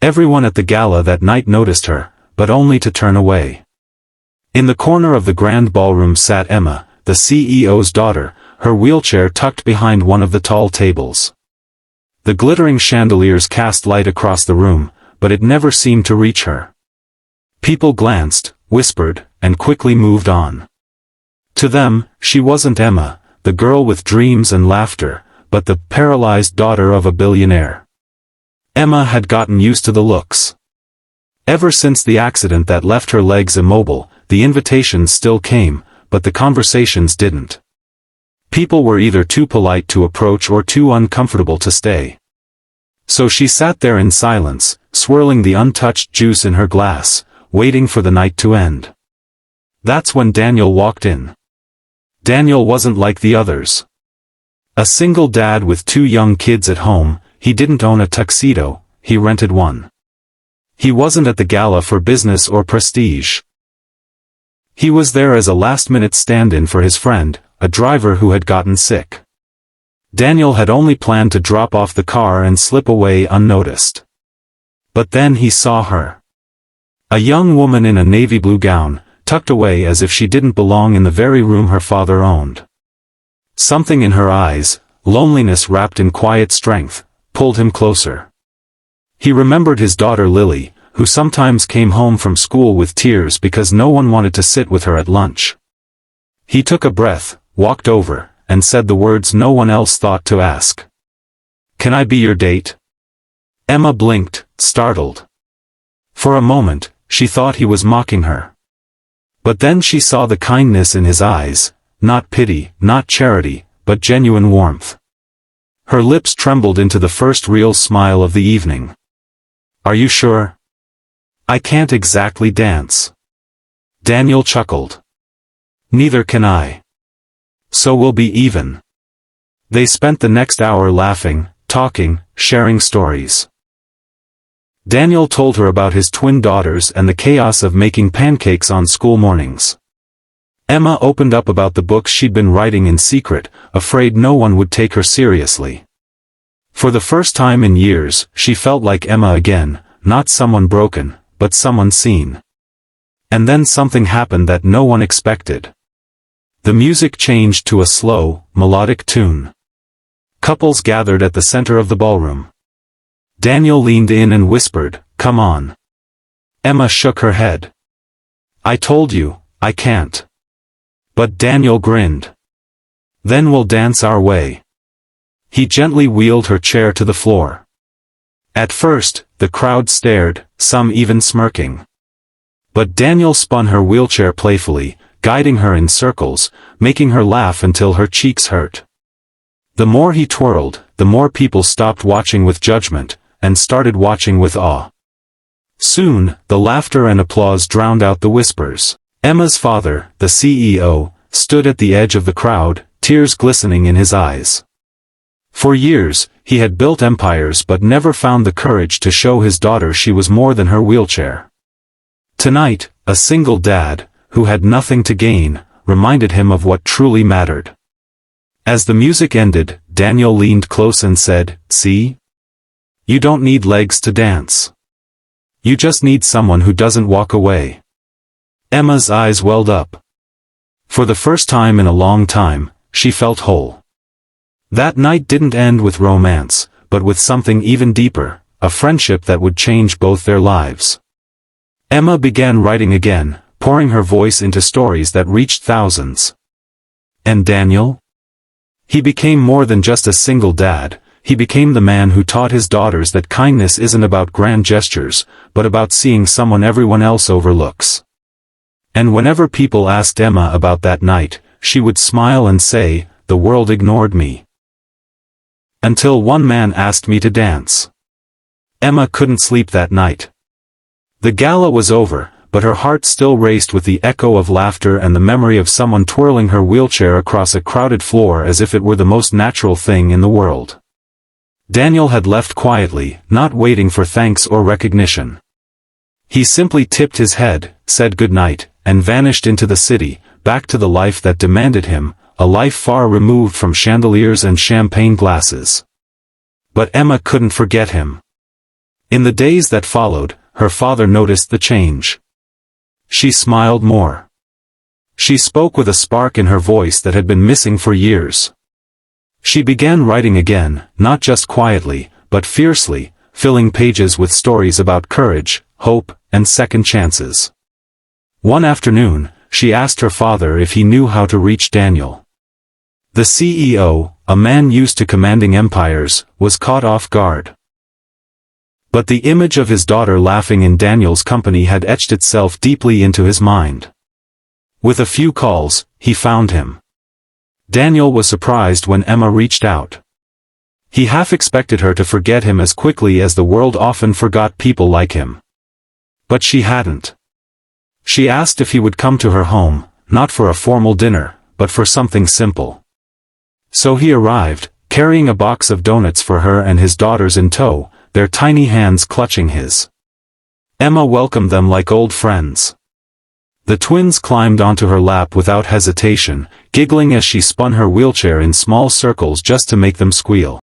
Everyone at the gala that night noticed her, but only to turn away. In the corner of the grand ballroom sat Emma, the CEO's daughter, her wheelchair tucked behind one of the tall tables. The glittering chandeliers cast light across the room, but it never seemed to reach her. People glanced, whispered, and quickly moved on. To them, she wasn't Emma, the girl with dreams and laughter, but the paralyzed daughter of a billionaire. Emma had gotten used to the looks. Ever since the accident that left her legs immobile, the invitations still came, but the conversations didn't. People were either too polite to approach or too uncomfortable to stay. So she sat there in silence, swirling the untouched juice in her glass, waiting for the night to end. That's when Daniel walked in. Daniel wasn't like the others. A single dad with 2 young kids at home, he didn't own a tuxedo, he rented one. He wasn't at the gala for business or prestige. He was there as a last-minute stand-in for his friend, a driver who had gotten sick. Daniel had only planned to drop off the car and slip away unnoticed. But then he saw her. A young woman in a navy blue gown, tucked away as if she didn't belong in the very room her father owned. Something in her eyes, loneliness wrapped in quiet strength, pulled him closer. He remembered his daughter Lily, who sometimes came home from school with tears because no one wanted to sit with her at lunch. He took a breath, walked over, and said the words no one else thought to ask. "Can I be your date?" Emma blinked, startled. For a moment, she thought he was mocking her. But then she saw the kindness in his eyes, not pity, not charity, but genuine warmth. Her lips trembled into the first real smile of the evening. "Are you sure?" "I can't exactly dance." Daniel chuckled. "Neither can I. So we'll be even." They spent the next hour laughing, talking, sharing stories. Daniel told her about his twin daughters and the chaos of making pancakes on school mornings. Emma opened up about the books she'd been writing in secret, afraid no one would take her seriously. For the first time in years, she felt like Emma again, not someone broken, but someone seen. And then something happened that no one expected. The music changed to a slow, melodic tune. Couples gathered at the center of the ballroom. Daniel leaned in and whispered, "Come on." Emma shook her head. "I told you, I can't." But Daniel grinned. "Then we'll dance our way." He gently wheeled her chair to the floor. At first, the crowd stared, some even smirking. But Daniel spun her wheelchair playfully, guiding her in circles, making her laugh until her cheeks hurt. The more he twirled, the more people stopped watching with judgment, and started watching with awe. Soon, the laughter and applause drowned out the whispers. Emma's father, the CEO, stood at the edge of the crowd, tears glistening in his eyes. For years, he had built empires but never found the courage to show his daughter she was more than her wheelchair. Tonight, a single dad, who had nothing to gain, reminded him of what truly mattered. As the music ended, Daniel leaned close and said, "See? You don't need legs to dance. You just need someone who doesn't walk away." Emma's eyes welled up. For the first time in a long time, she felt whole. That night didn't end with romance, but with something even deeper, a friendship that would change both their lives. Emma began writing again, pouring her voice into stories that reached thousands. And Daniel? He became more than just a single dad. He became the man who taught his daughters that kindness isn't about grand gestures, but about seeing someone everyone else overlooks. And whenever people asked Emma about that night, she would smile and say, "The world ignored me." Until one man asked me to dance. Emma couldn't sleep that night. The gala was over, but her heart still raced with the echo of laughter and the memory of someone twirling her wheelchair across a crowded floor as if it were the most natural thing in the world. Daniel had left quietly, not waiting for thanks or recognition. He simply tipped his head, said goodnight, and vanished into the city, back to the life that demanded him, a life far removed from chandeliers and champagne glasses. But Emma couldn't forget him. In the days that followed, her father noticed the change. She smiled more. She spoke with a spark in her voice that had been missing for years. She began writing again, not just quietly, but fiercely, filling pages with stories about courage, hope, and second chances. One afternoon, she asked her father if he knew how to reach Daniel. The CEO, a man used to commanding empires, was caught off guard. But the image of his daughter laughing in Daniel's company had etched itself deeply into his mind. With a few calls, he found him. Daniel was surprised when Emma reached out. He half expected her to forget him as quickly as the world often forgot people like him. But she hadn't. She asked if he would come to her home, not for a formal dinner, but for something simple. So he arrived, carrying a box of donuts for her and his daughters in tow, their tiny hands clutching his. Emma welcomed them like old friends. The twins climbed onto her lap without hesitation, giggling as she spun her wheelchair in small circles just to make them squeal.